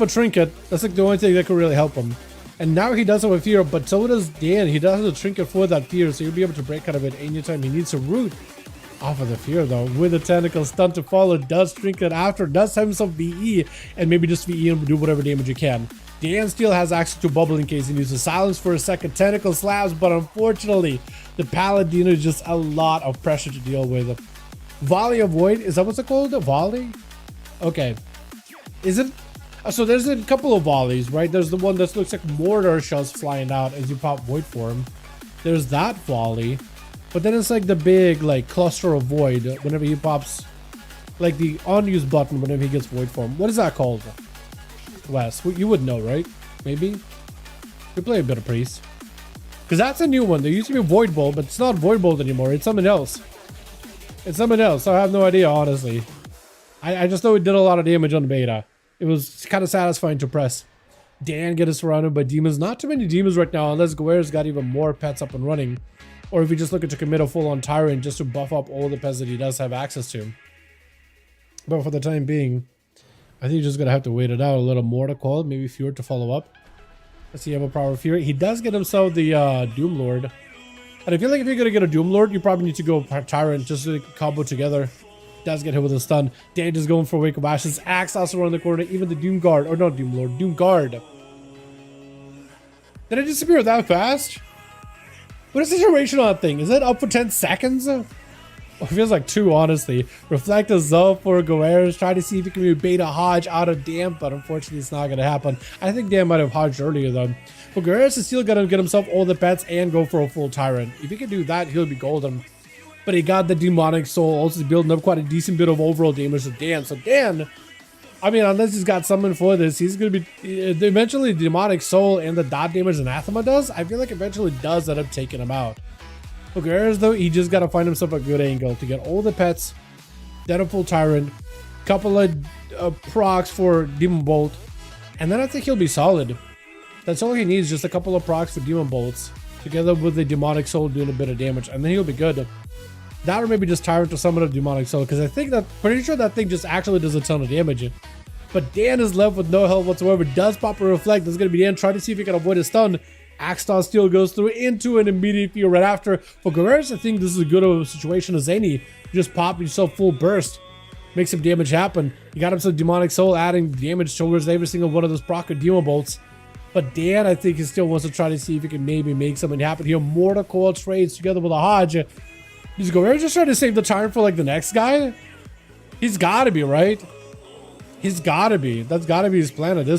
a trinket. That's like the only thing that could really help him. And now he does have a fear, but so does Dan. He does have a trinket for that fear, so he'll be able to break out of it anytime he needs to root off of the fear, though. With a tentacle stun to follow, does trinket after, does have himself VE, and maybe just VE and do whatever damage you can. Dan still has access to bubble in case he needs to silence for a second. Tentacle slabs, but unfortunately, the Paladino is just a lot of pressure to deal with. Volley of Void, is that what's it called? A volley? Okay. Is it? So there's a couple of volleys, right? There's the one that looks like mortar shells flying out as you pop Void form. There's that volley. But then it's like the big like cluster of Void whenever he pops, like the unused button whenever he gets Void form. What is that called? Wes, you would know, right? Maybe? You play a bit of Priest. Because that's a new one. There used to be Void Bolt, but it's not Void Bolt anymore. It's something else. It's something else. I have no idea, honestly. I just know it did a lot of damage on the beta. It was kind of satisfying to press. Dan getting surrounded by demons. Not too many demons right now, unless Goarez got even more pets up and running. Or if you're just looking to commit a full-on Tyrant just to buff up all the pets that he does have access to. But for the time being, I think you're just going to have to wait it out a little more to call it. Maybe fewer to follow up. Let's see, you have a power of fear. He does get himself the Doom Lord. And I feel like if you're going to get a Doom Lord, you probably need to go Tyrant just to combo together. Does get hit with a stun. Dan just going for Wake of Ashes. Axe also around the corner. Even the Doom Guard. Or not Doom Lord. Doom Guard. Did it disappear that fast? What is the duration on that thing? Is it up for 10 seconds? Well, it feels like 2, honestly. Reflect a Zoe for Goarez. Try to see if he can bait a Hodge out of Dan, but unfortunately it's not going to happen. I think Dan might have Hodged earlier, though. But Goarez is still going to get himself all the pets and go for a full Tyrant. If he can do that, he'll be golden. But he got the Demonic Soul, also building up quite a decent bit of overall damage to Dan. So Dan, I mean, unless he's got something for this, he's going to be... Eventually, Demonic Soul and the dot damage Anathema does, I feel like eventually does end up taking him out. For Goarez, though, he just got to find himself a good angle to get all the pets, then a full Tyrant, couple of procs for Demon Bolt, and then I think he'll be solid. That's all he needs, just a couple of procs for Demon Bolts, together with the Demonic Soul doing a bit of damage, and then he'll be good. That or maybe just Tyrant to summon a Demonic Soul, because I think that, pretty sure that thing just actually does a ton of damage. But Dan is left with no health whatsoever, does pop a Reflect, that's going to be Dan, trying to see if he can avoid a stun. Axe Toss still goes through into an immediate fear right after. For Goarez, I think this is as good of a situation as any. You just pop yourself full burst, make some damage happen. You got himself Demonic Soul, adding damage towards every single one of those proc Demon Bolts. But Dan, I think he still wants to try to see if he can maybe make something happen here. Mortal Coil trades together with a Hodge. Is Goarez just trying to save the Tyrant for like the next guy? He's got to be, right? He's got to be. That's got to be his plan at this